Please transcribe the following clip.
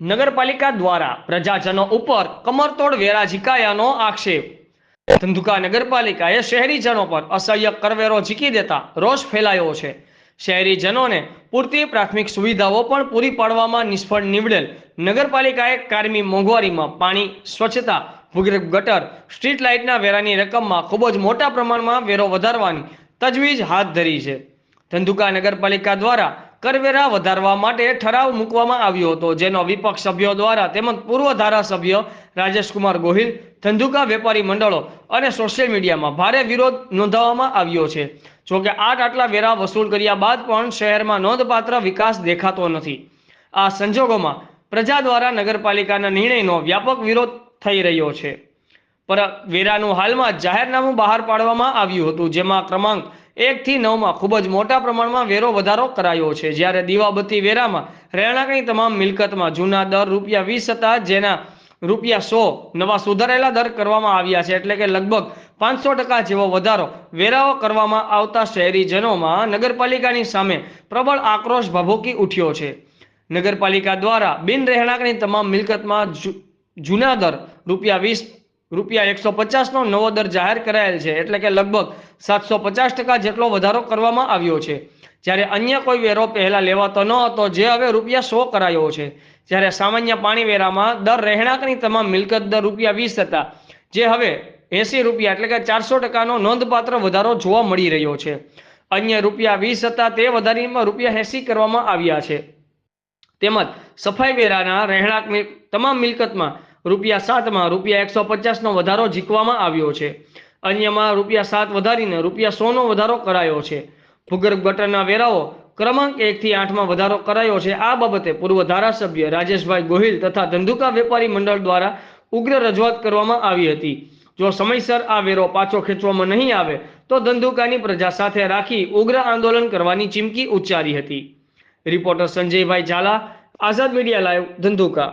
નગરપાલિકા દ્વારા પ્રજાજનો ઉપર કમરતોડ વેરા ઝીકાયાનો આક્ષેપ। ધંધુકા નગરપાલિકાએ શહેરીજનો પર અસહ્ય કરવેરો ઝીકી દેતા રોષ ફેલાયો છે। શહેરીજનોને પૂરતી પ્રાથમિક સુવિધાઓ પણ પૂરી પાડવામાં નિષ્ફળ નીવડેલ નગરપાલિકાએ કાયમી મોંઘવારીમાં પાણી, સ્વચ્છતા, ભૂગર્ભ ગટર, સ્ટ્રીટ લાઇટના વેરાની રકમમાં ખૂબ જ મોટા પ્રમાણમાં વેરો વધારવાની તજવીજ હાથ ધરી છે। ધંધુકા નગરપાલિકા દ્વારા કરવેરા વધારવા માટે ઠરાવ મૂકવામાં આવ્યો હતો, જેનો વિપક્ષ સભ્યો દ્વારા તેમજ પૂર્વ ધારાસભ્ય રાજેશકુમાર ગોહિલ, ધંધુકા વેપારી મંડળો અને સોશિયલ મીડિયામાં ભારે વિરોધ નોંધાવવામાં આવ્યો છે। જોકે આટલા વેરા વસૂલ કર્યા બાદ પણ શહેરમાં નોંધપાત્ર વિકાસ દેખાતો નથી। આ સંજોગોમાં પ્રજા દ્વારા નગરપાલિકાના નિર્ણયનો વ્યાપક વિરોધ થઈ રહ્યો છે। પર વેરાનું હાલમાં જાહેરનામું બહાર પાડવામાં આવ્યું હતું, જેમાં ક્રમાંક 1 થી 9 માં ખૂબ જ મોટા પ્રમાણમાં વેરો વધારો કરાયો છે। જ્યારે દીવાબત્તી વેરામાં રહેણાંકની તમામ મિલકતમાં જૂના દર ₹20 હતા, જેના ₹100 નવા સુધારેલા દર કરવામાં આવ્યા છે। એટલે કે લગભગ 500% જેવો વધારો વેરાઓ કરવામાં આવતા શહેરીજનોમાં નગરપાલિકાની સામે પ્રબળ આક્રોશ ભભૂકી ઉઠ્યો છે। નગરપાલિકા દ્વારા બિન રહેણાંકની તમામ મિલકતમાં જૂના દર ₹150 નો નવો દર જાહેર કરાયેલ છે। એટલે કે લગભગ 750% જેટલો વધારો કરવામાં આવ્યો છે। જ્યારે અન્ય કોઈ વેરો પહેલા લેવાતો ન હતો, જે હવે ₹100 કરાયો છે। જ્યારે સામાન્ય પાણી વેરામાં દર રહેણાંકની તમામ મિલકત દર ₹20 હતા, જે હવે ₹80 એટલે કે 400%નો નોંધપાત્ર વધારો જોવા મળી રહ્યો છે। અન્ય ₹20 હતા તે વધારીને ₹80 કરવામાં આવ્યા છે। તેમજ સફાઈ વેરાના રહેણાંકની તમામ મિલકતમાં ₹7 માં ₹150 નો વધારો ઝીકવામાં આવ્યો છે। અન્યમાં ₹7 વધારીને ₹100 નો વધારો કરાયો છે। ભૂગર્ભ ગટરના વેરાઓ ક્રમાંક 1 થી 8 માં વધારો કરાયો છે। આ બાબતે પૂર્વ ધારાસભ્ય રાજેશભાઈ ગોહિલ તથા ધંધુકા વેપારી મંડળ દ્વારા ઉગ્ર રજૂઆત કરવામાં આવી હતી। જો સમયસર આ વેરો પાછો ખેંચવામાં નહીં આવે તો ધંધુકાની પ્રજા સાથે રાખી ઉગ્ર આંદોલન કરવાની ચીમકી ઉચ્ચારી હતી। રિપોર્ટર સંજયભાઈ ઝાલા, આઝાદ મીડિયા લાઈવ, ધંધુકા।